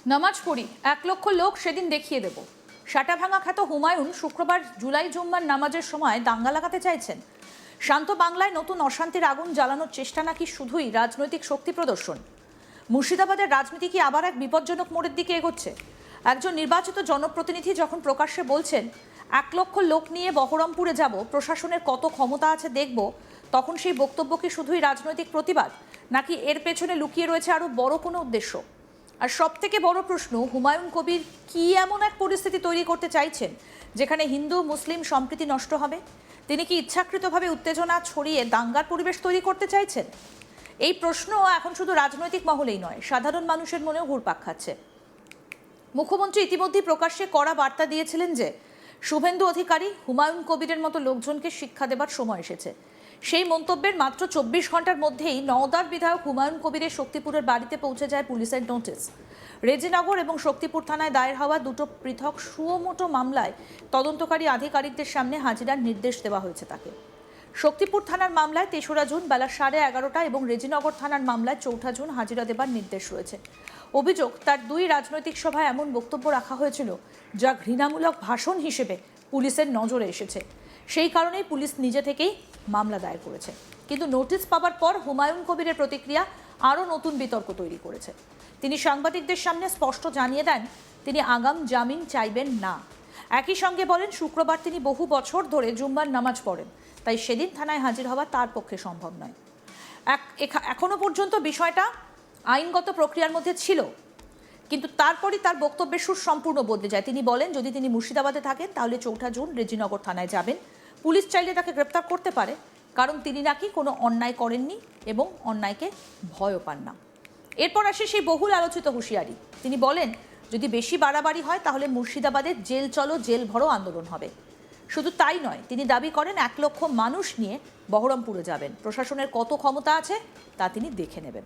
নামাজ পড়ি 1,00,000 লোক সেদিন দেখিয়ে দেব। শাটাভাঙা খ্যাত হুমায়ুন শুক্রবার জুলাই জুম্মার নামাজের সময় দাঙ্গা লাগাতে চাইছেন। শান্ত বাংলায় নতুন অশান্তির আগুন জ্বালানোর চেষ্টা নাকি শুধুই রাজনৈতিক শক্তি প্রদর্শন? মুর্শিদাবাদের রাজনীতি কি আবার এক বিপজ্জনক মোড়ের দিকে এগোচ্ছে? একজন নির্বাচিত জনপ্রতিনিধি যখন প্রকাশ্যে বলছেন 1,00,000 লোক নিয়ে বহরমপুরে যাব, প্রশাসনের কত ক্ষমতা আছে দেখব, তখন সেই বক্তব্য কি শুধুই রাজনৈতিক প্রতিবাদ, নাকি এর পেছনে লুকিয়ে রয়েছে আরো বড় কোনো উদ্দেশ্য? আর সব থেকে বড় প্রশ্ন, হুমায়ুন কবির কি এমন এক পরিস্থিতি তৈরি করতে চাইছেন যেখানে হিন্দু মুসলিম সম্প্রীতি নষ্ট হবে? তিনি কি ইচ্ছাকৃতভাবে উত্তেজনা ছড়িয়ে দাঙ্গার পরিবেশ তৈরি করতে চাইছেন? এই প্রশ্ন এখন শুধু রাজনৈতিক মহলেই নয়, সাধারণ মানুষের মনেও ঘুরপাক খাচ্ছে। মুখ্যমন্ত্রী ইতিমধ্যেই প্রকাশ্যে কড়া বার্তা দিয়েছিলেন যে শুভেন্দু অধিকারী, হুমায়ুন কবিরের মতো লোকজনকে শিক্ষা দেবার সময় এসেছে। সেই মন্তব্যের মাত্র 24 ঘন্টার মধ্যেই নওদার বিধায়ক হুমায়ুন কবিরের শক্তিপুরের বাড়িতে পৌঁছে যায় পুলিশের নোটিশ। রেজিনগর এবং শক্তিপুর থানায় দায়ের হওয়া দুটো পৃথক সুমোটো মামলায় তদন্তকারী আধিকারিকদের সামনে হাজিরার নির্দেশ দেওয়া হয়েছে তাকে। শক্তিপুর থানার মামলায় ৩রা জুন বেলা 11:30 এবং রেজিনগর থানার মামলায় 4ঠা জুন হাজিরা দেবার নির্দেশ রয়েছে। অভিযোগ, তার 2 রাজনৈতিক সভায় এমন বক্তব্য রাখা হয়েছিল যা ঘৃণামূলক ভাষণ হিসেবে পুলিশের নজরে এসেছে। সেই কারণেই পুলিশ নিজে থেকেই মামলা দায়ের করেছে। কিন্তু নোটিশ পাওয়ার পর হুমায়ুন কবিরের প্রতিক্রিয়া আরও নতুন বিতর্ক তৈরি করেছে। তিনি সাংবাদিকদের সামনে স্পষ্ট জানিয়ে দেন তিনি আগাম জামিন চাইবেন না। একই সঙ্গে বলেন শুক্রবার তিনি বহু বছর ধরে জুম্মার নামাজ পড়েন, তাই সেদিন থানায় হাজির হওয়া তার পক্ষে সম্ভব নয়। এখনো পর্যন্ত বিষয়টা আইনগত প্রক্রিয়ার মধ্যে ছিল, কিন্তু তারপরই তার বক্তব্যের সুর সম্পূর্ণ বদলে যায়। তিনি বলেন যদি তিনি মুর্শিদাবাদে থাকেন তাহলে 4ঠা জুন রেজিনগর থানায় যাবেন। পুলিশ চাইলে তাকে গ্রেপ্তার করতে পারে, কারণ তিনি নাকি কোনো অন্যায় করেননি এবং অন্যায়কে ভয়ও পান না। এরপর আসে সেই বহুল আলোচিত হুঁশিয়ারি। তিনি বলেন যদি বেশি বাড়াবাড়ি হয় তাহলে মুর্শিদাবাদের জেল চলো জেল ভরো আন্দোলন হবে। শুধু তাই নয়, তিনি দাবি করেন 1,00,000 মানুষ নিয়ে বহরমপুরে যাবেন। প্রশাসনের কত ক্ষমতা আছে তা তিনি দেখে নেবেন।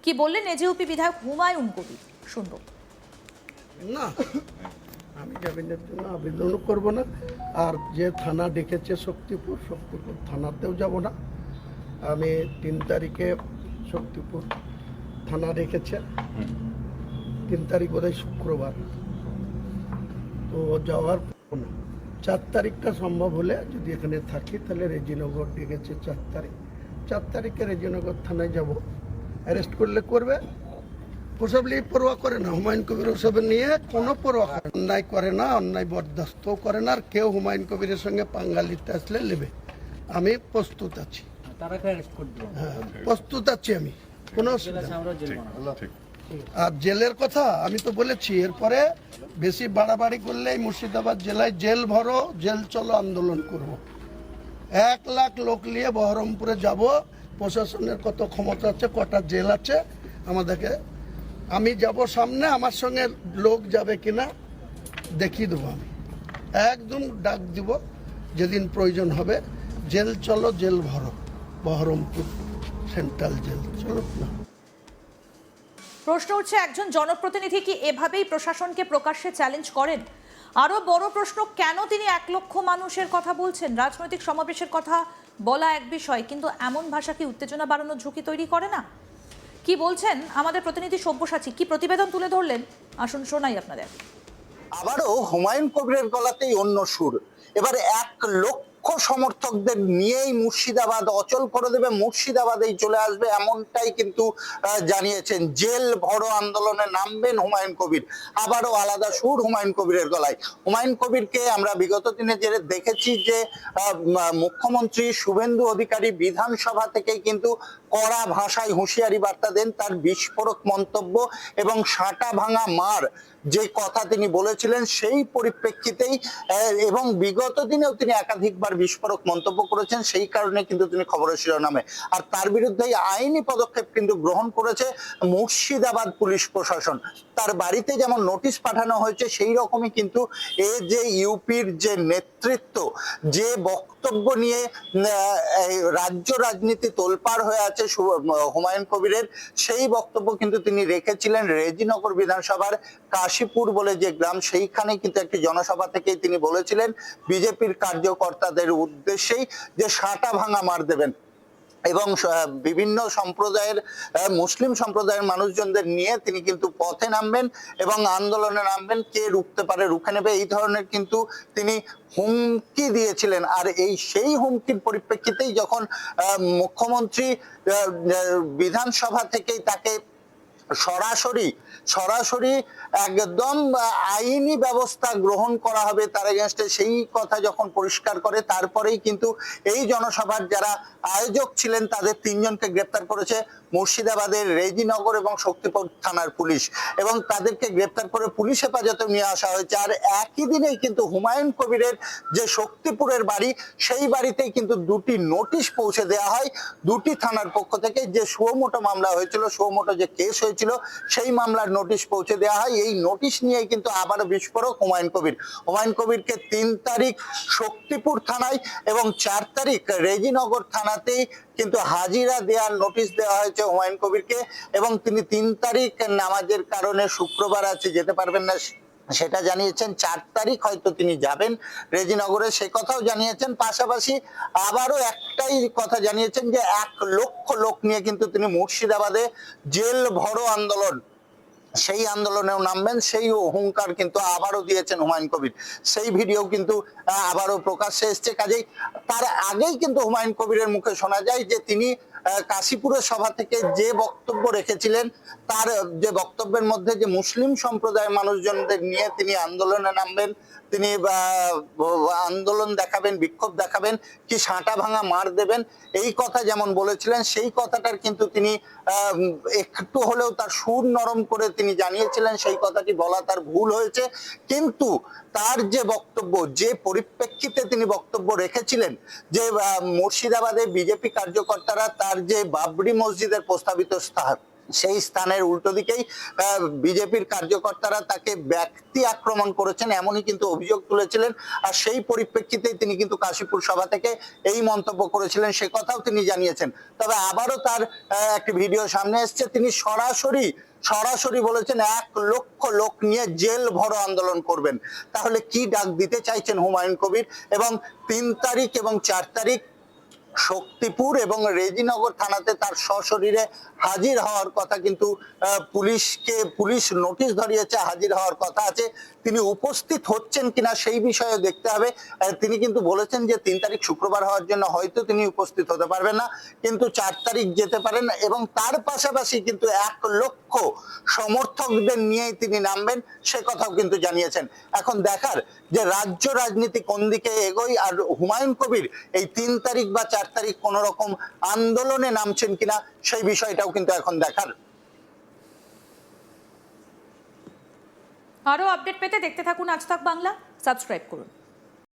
কি বললেন এজেউপি বিধায়ক হুমায়ুন কবির, শুনব। না, আমি জামিনের জন্য আবেদনও করব না। আর যে থানা ডেকেছে শক্তিপুর থানাতেও যাব না। আমি 3 তারিখে শক্তিপুর থানা ডেকেছে, 3 তারিখ বোধহয় শুক্রবার, তো যাওয়ার না। 4 তারিখটা সম্ভব হলে যদি এখানে থাকি তাহলে রেজিনগর ডেকেছে 4 তারিখে রেজিনগর থানায় যাব। অ্যারেস্ট করলে করবে, ওসব নিয়ে পরোয়া করে না। হুমায়ুন কবির ওসব নিয়ে কোনো পরোয়া করে না, অন্যায় করে না, অন্যায় বরদাস্তও করে না। আর কেউ হুমায়ুন কবিরের সঙ্গে পাঙ্গা লিতে আসলে নেবে। আমি প্রস্তুত আছি, হ্যাঁ প্রস্তুত আছি আমি, কোনো অসুবিধা নেই। আর জেলের কথা আমি তো বলেছি, এরপরে বেশি বাড়াবাড়ি করলে এই মুর্শিদাবাদ জেলায় জেল ভরো জেল চলো আন্দোলন করব। 1,00,000 লোক নিয়ে বহরমপুরে যাব। প্রশাসনের কত ক্ষমতা আছে, কটা জেল আছে আমাদেরকে, আমি যাব সামনে, আমার সঙ্গে লোক যাবে কিনা দেখিয়ে দেবো। আমি একদম ডাক দিব যেদিন প্রয়োজন হবে, জেল চলো জেল ভরো, বহরমপুর সেন্ট্রাল জেল চলো না। প্রশ্ন উঠছে, একজন জনপ্রতিনিধি কি এভাবেই প্রশাসনকে প্রকাশ্যে চ্যালেঞ্জ করেন? আরো বড় প্রশ্ন, কেন তিনি 1,00,000 মানুষের কথা বলছেন? রাজনৈতিক সমাবেশের কথা বলা এক বিষয়, কিন্তু এমন ভাষা কি উত্তেজনা বাড়ানোর ঝুঁকি তৈরি করে না? কি বলছেন আমাদের প্রতিনিধি সব্যসাচী, কি প্রতিবেদন তুলে ধরলেন, আসুন শোনাই আপনাদের। আবারও হুমায়ুন কবিরের গলাতেই অন্য সুর। এবারে 1,00,000 সমর্থকদের নিয়েই মুর্শিদাবাদ অচল করে দেবে, মুর্শিদাবাদেই চলে আসবে, এমনটাই কিন্তু জানিয়েছেন। জেল ভরো আন্দোলনে নামবেন হুমায়ুন কবির। আবারও আলাদা সুর হুমায়ুন কবিরের গলায়। হুমায়ুন কবিরকে আমরা বিগত দিনে যে দেখেছি যে মুখ্যমন্ত্রী শুভেন্দু অধিকারী বিধানসভা থেকেই কিন্তু কড়া ভাষায় হুঁশিয়ারি বার্তা দেন। তার বিস্ফোরক মন্তব্য এবং সাঁটা ভাঙা মার যে কথা তিনি বলেছিলেন সেই পরিপ্রেক্ষিতেই, এবং বিগত দিনেও তিনি একাধিকবার বিস্ফোরক মন্তব্য করেছেন, সেই কারণে কিন্তু তিনি খবরের শিরোনামে। আর তার বিরুদ্ধে আইনি পদক্ষেপ কিন্তু গ্রহণ করেছে মুর্শিদাবাদ পুলিশ প্রশাসন। তার বাড়িতে যেমন নোটিশ পাঠানো হয়েছে, সেই রকমই কিন্তু এই যে ইউপির যে নেতৃত্ব যে বক্তব্য নিয়ে রাজ্য রাজনীতি তোলপাড় হয়ে আছে হুমায়ুন কবিরের, সেই বক্তব্য কিন্তু তিনি রেখেছিলেন রেজিনগর বিধানসভার কাশীপুর বলে যে গ্রাম, সেইখানে কিন্তু একটি জনসভা থেকেই তিনি বলেছিলেন বিজেপির কার্যকর্তাদের উদ্দেশ্যেই যে সাঁটা ভাঙা মার দেবেন। এবং বিভিন্ন সম্প্রদায়ের মুসলিম সম্প্রদায়ের মানুষজনদের নিয়ে তিনি কিন্তু পথে নামবেন এবং আন্দোলনে নামবেন, কে রুখতে পারে রুখে নেবে, এই ধরনের কিন্তু তিনি হুমকি দিয়েছিলেন। আর সেই হুমকির পরিপ্রেক্ষিতেই যখন মুখ্যমন্ত্রী বিধানসভা থেকেই তাকে সরাসরি একদম আইনি ব্যবস্থা গ্রহণ করা হবে তার এগেনস্টে, সেই কথা যখন পরিষ্কার করে, তারপরেই কিন্তু এই জনসভার যারা আয়োজক ছিলেন তাদের 3 জনকে গ্রেপ্তার করেছে মুর্শিদাবাদের রেজিনগর এবং শক্তিপুর থানার পুলিশ, এবং তাদেরকে গ্রেপ্তার করে পুলিশ হেফাজতে নিয়ে আসা হয়েছে। আর একই দিনেই কিন্তু হুমায়ুন কবিরের যে শক্তিপুরের বাড়ি, সেই বাড়িতেই কিন্তু 2টি নোটিশ পৌঁছে দেওয়া হয় 2টি থানার পক্ষ থেকে। যে সুমোটো মামলা হয়েছিল, সুমোটো যে কেস হয়েছিল, সেই মামলার নোটিশ পৌঁছে দেওয়া হয়। এই নোটিশ নিয়েই কিন্তু আবারও বিস্ফোরক হুমায়ুন কবিরকে 3 তারিখ শক্তিপুর থানায় এবং 4 তারিখ রেজিনগর থানাতেই কিন্তু হাজিরা দেওয়ার নোটিশ দেওয়া হয়েছে হুমায়ুন কবিরকে, এবং তিনি 3 তারিখ নামাজের কারণে শুক্রবার আছে যেতে পারবেন না সেটা জানিয়েছেন। 4 তারিখ হয়তো তিনি যাবেন রেজিনগরে, সে কথাও জানিয়েছেন। পাশাপাশি আবারও একটাই কথা জানিয়েছেন যে 1 লক্ষ লোক নিয়ে কিন্তু তিনি মুর্শিদাবাদে জেল ভরো আন্দোলন, সেই আন্দোলনেও নামবেন, সেই হুঙ্কার কিন্তু আবারও দিয়েছেন হুমায়ুন কবির। সেই ভিডিও কিন্তু আবারও প্রকাশ্যে এসছে। কাজেই তার আগেই কিন্তু হুমায়ুন কবিরের মুখে শোনা যায় যে তিনি কাশীপুরের সভা থেকে যে বক্তব্য রেখেছিলেন, তার যে বক্তব্যের মধ্যে যে মুসলিম সম্প্রদায়ের মানুষজনদের নিয়ে তিনি আন্দোলনে নামবেন, তিনি আন্দোলন দেখাবেন, বিক্ষোভ দেখাবেন, কি সাঁটা ভাঙা মার দেবেন, এই কথা যেমন বলেছিলেন, সেই কথাটার কিন্তু তিনি একটু হলেও তার সুর নরম করে তিনি জানিয়েছিলেন সেই কথাটি বলা তার ভুল হয়েছে। কিন্তু তার যে বক্তব্য, যে পরিপ্রেক্ষিতে তিনি বক্তব্য রেখেছিলেন, যে মুর্শিদাবাদে বিজেপি কার্যকর্তারা তার যে বাবরি মসজিদের প্রস্তাবিত স্থান, সেই স্থানের উল্টো দিকেই বিজেপির কার্যকর্তারা তাকে ব্যক্তি আক্রমণ করেছেন, এমনই কিন্তু অভিযোগ তুলেছিলেন। আর সেই পরিপ্রেক্ষিতেই তিনি কিন্তু কাশীপুর সভা থেকে এই মন্তব্য করেছিলেন, সে কথাও তিনি জানিয়েছেন। তবে আবারও তার একটি ভিডিও সামনে এসছে, তিনি সরাসরি বলেছেন 1 লক্ষ লোক নিয়ে জেল ভরো আন্দোলন করবেন। তাহলে কি ডাক দিতে চাইছেন হুমায়ুন কবির? এবং 3 তারিখ এবং 4 তারিখ শক্তিপুর এবং রেজিনগর থানাতে তার সশরীরে হাজির হওয়ার কথা কিন্তু পুলিশ নোটিশ ধরিয়েছে, হাজির হওয়ার কথা আছে। তিনি উপস্থিত হচ্ছেন কিনা সেই বিষয়ে দেখতে হবে। তিনি কিন্তু বলেছেন যে 3 তারিখ শুক্রবার হওয়ার জন্য হয়তো তিনি উপস্থিত হতে পারবেন না, কিন্তু 4 তারিখ যেতে পারেন, এবং তার পাশাপাশি কিন্তু 1 লক্ষ সমর্থকদের নিয়েই তিনি নামবেন, সে কথাও কিন্তু জানিয়েছেন। এখন দেখার যে রাজ্য রাজনীতি কোন দিকে এগোয়, আর হুমায়ুন কবির এই 3 তারিখ বা 4 তারিখ কোন রকম আন্দোলনে নামছেন কিনা সেই বিষয়টাও কিন্তু এখন দেখার। আরও আপডেট পেতে দেখতে থাকুন আজ তাক বাংলা, সাবস্ক্রাইব করুন।